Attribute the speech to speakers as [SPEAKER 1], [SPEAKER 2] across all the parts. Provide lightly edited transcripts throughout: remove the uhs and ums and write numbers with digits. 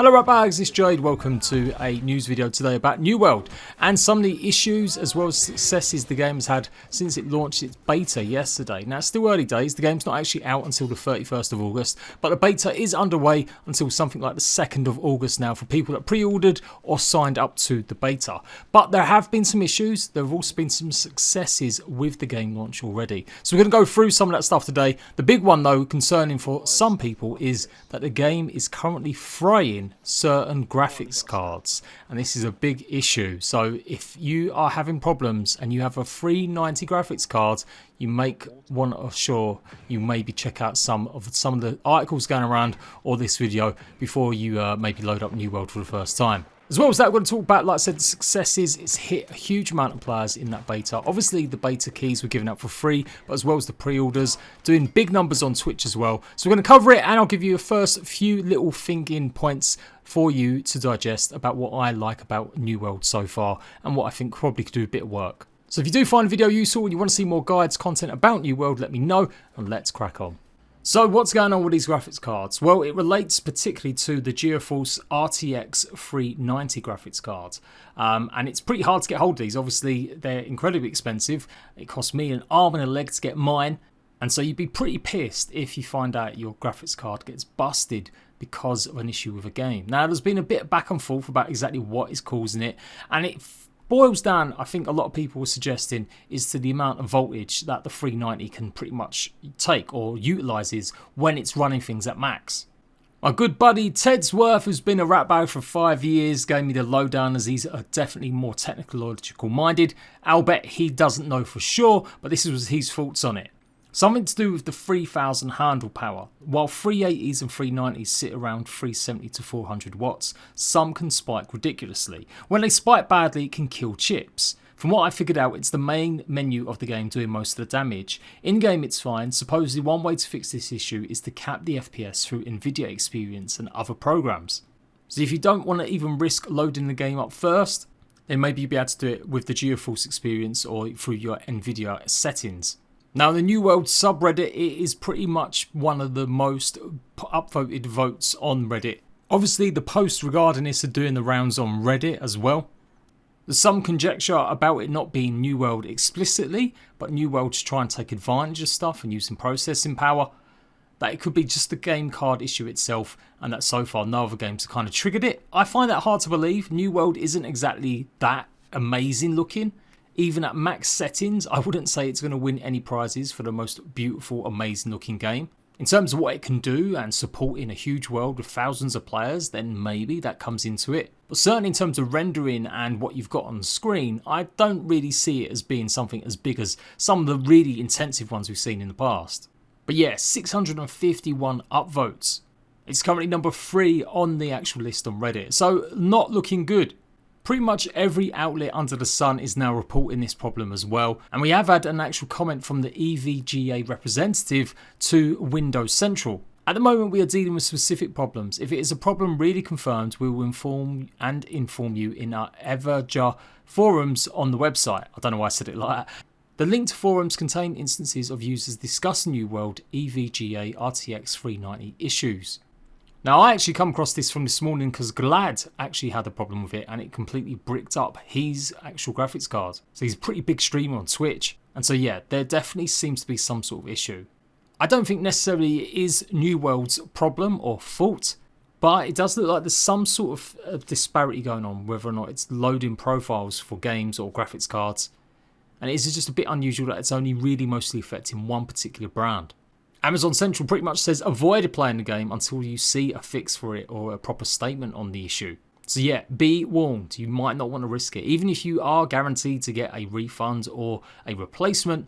[SPEAKER 1] Hello right bags, it's Jade. Welcome to a news video today about New World and some of the issues as well as successes the game has had since it launched its beta yesterday. Now it's still early days, the game's not actually out until the 31st of August, but the beta is underway until something like the 2nd of August now for people that pre-ordered or signed up to the beta. But there have been some issues, there have also been some successes with the game launch already. So we're going to go through some of that stuff today. The big one though, concerning for some people, is that the game is currently fraying certain graphics cards, and this is a big issue. So if you are having problems and you have a 390 graphics card, you may want to assure you maybe check out some of the articles going around or this video before you maybe load up New World for the first time. As well as that, we're going to talk about, like I said, the successes. It's hit a huge amount of players in that beta. Obviously, the beta keys were given out for free, but as well as the pre-orders, doing big numbers on Twitch as well. So we're going to cover it, and I'll give you a first few little thinking points for you to digest about what I like about New World so far, and what I think probably could do a bit of work. So if you do find the video useful and you want to see more guides, content about New World, let me know, and let's crack on. So what's going on with these graphics cards? Well, it relates particularly to the GeForce RTX 390 graphics cards. And it's pretty hard to get hold of these. Obviously, they're incredibly expensive. It cost me an arm and a leg to get mine. And so you'd be pretty pissed if you find out your graphics card gets busted because of an issue with a game. Now, there's been a bit of back and forth about exactly what is causing it. And it boils down, I think a lot of people were suggesting, is to the amount of voltage that the 390 can pretty much take or utilises when it's running things at max. My good buddy Tedsworth, who's been a rat bag for 5 years, gave me the lowdown, as he's definitely more technological minded. I'll bet he doesn't know for sure, but this was his thoughts on it. Something to do with the 3000 handle power. While 380s and 390s sit around 370 to 400 watts, some can spike ridiculously. When they spike badly, it can kill chips. From what I figured out, it's the main menu of the game doing most of the damage. In game it's fine. Supposedly one way to fix this issue is to cap the FPS through EVGA Experience and other programs. So if you don't want to even risk loading the game up first, then maybe you'll be able to do it with the GeForce Experience or through your NVIDIA settings. Now, the New World subreddit, it is pretty much one of the most upvoted votes on Reddit. Obviously, the posts regarding this are doing the rounds on Reddit as well. There's some conjecture about it not being New World explicitly, but New World's trying to take advantage of stuff and use some processing power. That it could be just the game card issue itself, and that so far no other games have kind of triggered it. I find that hard to believe. New World isn't exactly that amazing looking. Even at max settings, I wouldn't say it's going to win any prizes for the most beautiful, amazing looking game. In terms of what it can do and support in a huge world with thousands of players, then maybe that comes into it. But certainly in terms of rendering and what you've got on the screen, I don't really see it as being something as big as some of the really intensive ones we've seen in the past. But yeah, 651 upvotes. It's currently number 3 on the actual list on Reddit, so not looking good. Pretty much every outlet under the sun is now reporting this problem as well, and we have had an actual comment from the EVGA representative to Windows Central. At the moment we are dealing with specific problems. If it is a problem really confirmed, we will inform you in our EVGA forums on the website. I don't know why I said it like that. The linked forums contain instances of users discussing New World EVGA RTX 390 issues. Now, I actually come across this from this morning because Glad actually had a problem with it and it completely bricked up his actual graphics card. So he's a pretty big streamer on Twitch. And so yeah, there definitely seems to be some sort of issue. I don't think necessarily it is New World's problem or fault, but it does look like there's some sort of disparity going on, whether or not it's loading profiles for games or graphics cards. And it is just a bit unusual that it's only really mostly affecting one particular brand. Amazon Central pretty much says avoid playing the game until you see a fix for it or a proper statement on the issue. So yeah, be warned, you might not want to risk it. Even if you are guaranteed to get a refund or a replacement,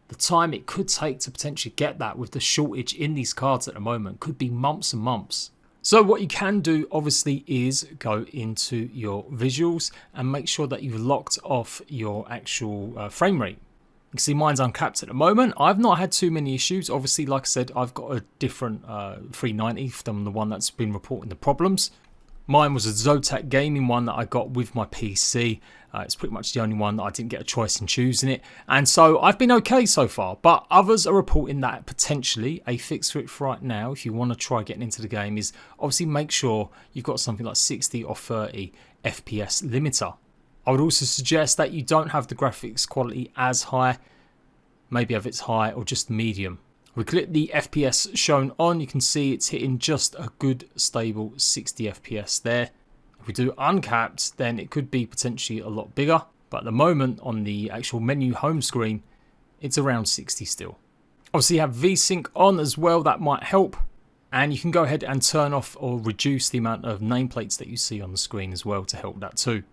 [SPEAKER 1] the time it could take to potentially get that with the shortage in these cards at the moment could be months and months. So what you can do obviously is go into your visuals and make sure that you've locked off your actual frame rate. You can see mine's uncapped at the moment. I've not had too many issues. Obviously, like I said, I've got a different 390 from the one that's been reporting the problems. Mine was a Zotac Gaming one that I got with my PC. It's pretty much the only one that I didn't get a choice in choosing it. And so I've been okay so far, but others are reporting that potentially a fix for it right now, if you want to try getting into the game, is obviously make sure you've got something like 60 or 30 FPS limiter. I would also suggest that you don't have the graphics quality as high, maybe have it's high or just medium. We click the FPS shown on, you can see it's hitting just a good stable 60 FPS there. If we do uncapped, then it could be potentially a lot bigger, but at the moment on the actual menu home screen, it's around 60 still. Obviously you have VSync on as well, that might help, and you can go ahead and turn off or reduce the amount of nameplates that you see on the screen as well to help that too.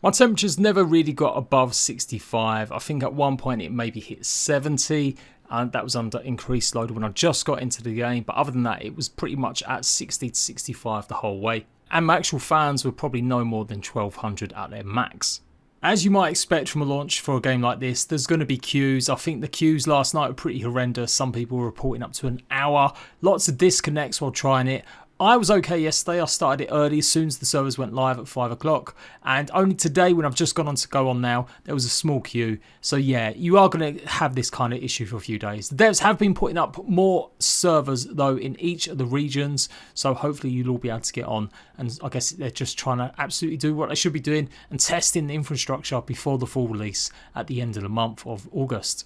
[SPEAKER 1] My temperatures never really got above 65. I think at one point it maybe hit 70, and that was under increased load when I just got into the game, but other than that it was pretty much at 60 to 65 the whole way, and my actual fans were probably no more than 1200 at their max. As you might expect from a launch for a game like this, there's going to be queues. I think the queues last night were pretty horrendous. Some people were reporting up to an hour, lots of disconnects while trying it. I was okay yesterday. I started it early as soon as the servers went live at 5 o'clock. And only today, when I've just gone on to go on now, there was a small queue. So yeah, you are going to have this kind of issue for a few days. The devs have been putting up more servers though in each of the regions. So hopefully you'll all be able to get on. And I guess they're just trying to absolutely do what they should be doing and testing the infrastructure before the full release at the end of the month of August.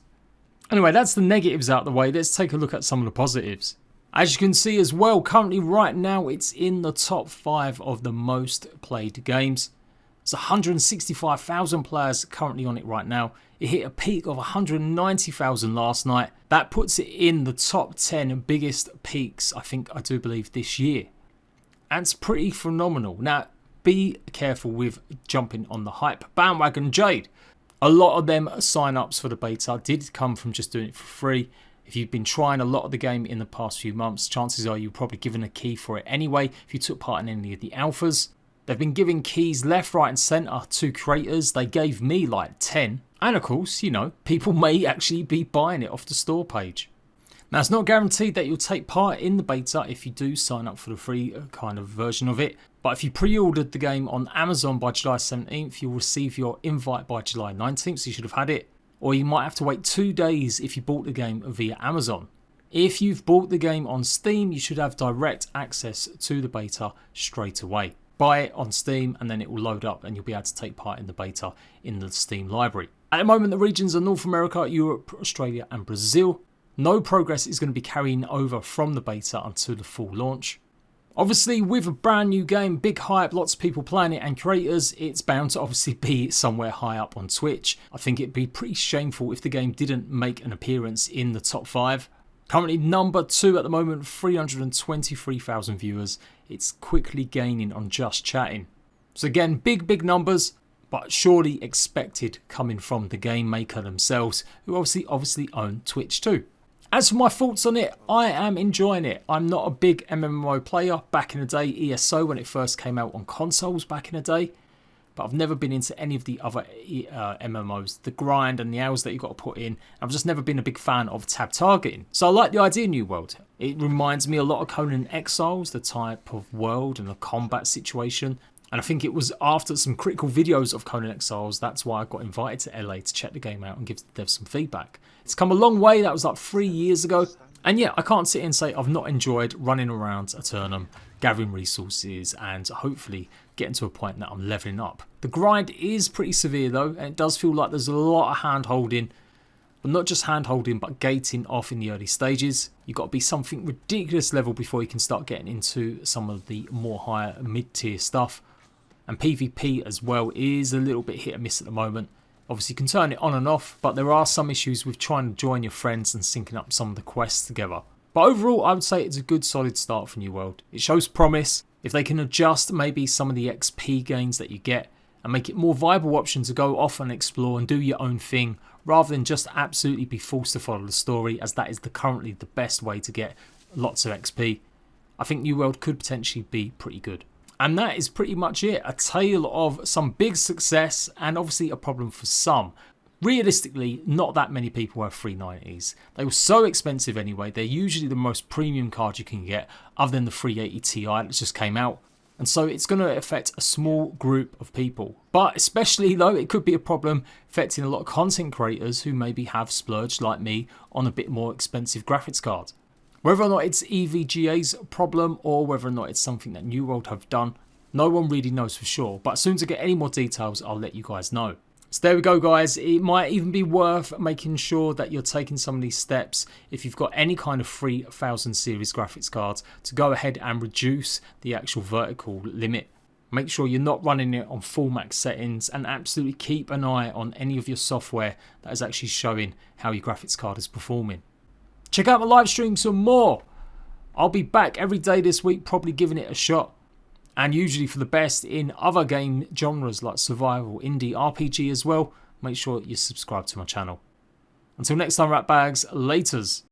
[SPEAKER 1] Anyway, that's the negatives out of the way. Let's take a look at some of the positives. As you can see as well, currently right now it's in the top 5 of the most played games. There's 165,000 players currently on it right now. It hit a peak of 190,000 last night. That puts it in the top 10 biggest peaks, I do believe, this year. And it's pretty phenomenal. Now, be careful with jumping on the hype bandwagon. Jade, a lot of them sign-ups for the beta did come from just doing it for free. If you've been trying a lot of the game in the past few months, chances are you're probably given a key for it anyway if you took part in any of the alphas. They've been giving keys left, right and centre to creators. They gave me like 10. And of course, you know, people may actually be buying it off the store page. Now, it's not guaranteed that you'll take part in the beta if you do sign up for the free kind of version of it. But if you pre-ordered the game on Amazon by July 17th, you'll receive your invite by July 19th, so you should have had it. Or you might have to wait 2 days if you bought the game via Amazon. If you've bought the game on Steam, you should have direct access to the beta straight away. Buy it on Steam and then it will load up and you'll be able to take part in the beta in the Steam library. At the moment, the regions are North America, Europe, Australia and Brazil. No progress is going to be carrying over from the beta until the full launch. Obviously, with a brand new game, big hype, lots of people playing it and creators, it's bound to obviously be somewhere high up on Twitch. I think it'd be pretty shameful if the game didn't make an appearance in the top 5. Currently number 2 at the moment, 323,000 viewers. It's quickly gaining on just chatting. So again, big numbers, but surely expected coming from the game maker themselves, who obviously own Twitch too. As for my thoughts on it, I am enjoying it. I'm not a big MMO player. Back in the day, ESO, when it first came out on consoles back in the day. But I've never been into any of the other MMOs. The grind and the hours that you've got to put in. I've just never been a big fan of tab targeting. So I like the idea of New World. It reminds me a lot of Conan Exiles, the type of world and the combat situation. And I think it was after some critical videos of Conan Exiles, that's why I got invited to LA to check the game out and give the devs some feedback. It's come a long way. That was like 3 years ago. And yeah, I can't sit here and say I've not enjoyed running around Aeternum, gathering resources and hopefully getting to a point that I'm leveling up. The grind is pretty severe though, and it does feel like there's a lot of hand holding. But not just hand holding, but gating off in the early stages. You've got to be something ridiculous level before you can start getting into some of the more higher mid-tier stuff. And PvP as well is a little bit hit and miss at the moment. Obviously you can turn it on and off, but there are some issues with trying to join your friends and syncing up some of the quests together. But overall, I would say it's a good solid start for New World. It shows promise. If they can adjust maybe some of the XP gains that you get and make it more viable option to go off and explore and do your own thing rather than just absolutely be forced to follow the story, as that is currently the best way to get lots of XP, I think New World could potentially be pretty good. And that is pretty much it. A tale of some big success and obviously a problem for some. Realistically, not that many people have 390s. They were so expensive anyway. They're usually the most premium card you can get other than the 380 Ti that just came out. And so it's going to affect a small group of people. But especially though, it could be a problem affecting a lot of content creators who maybe have splurged like me on a bit more expensive graphics card. Whether or not it's EVGA's problem or whether or not it's something that New World have done, no one really knows for sure. But as soon as I get any more details, I'll let you guys know. So there we go, guys. It might even be worth making sure that you're taking some of these steps if you've got any kind of 3000 series graphics cards to go ahead and reduce the actual vertical limit. Make sure you're not running it on full max settings, and absolutely keep an eye on any of your software that is actually showing how your graphics card is performing. Check out my live streams for more. I'll be back every day this week, probably giving it a shot. And usually for the best in other game genres like survival, indie, RPG as well. Make sure you subscribe to my channel. Until next time, rat bags, laters.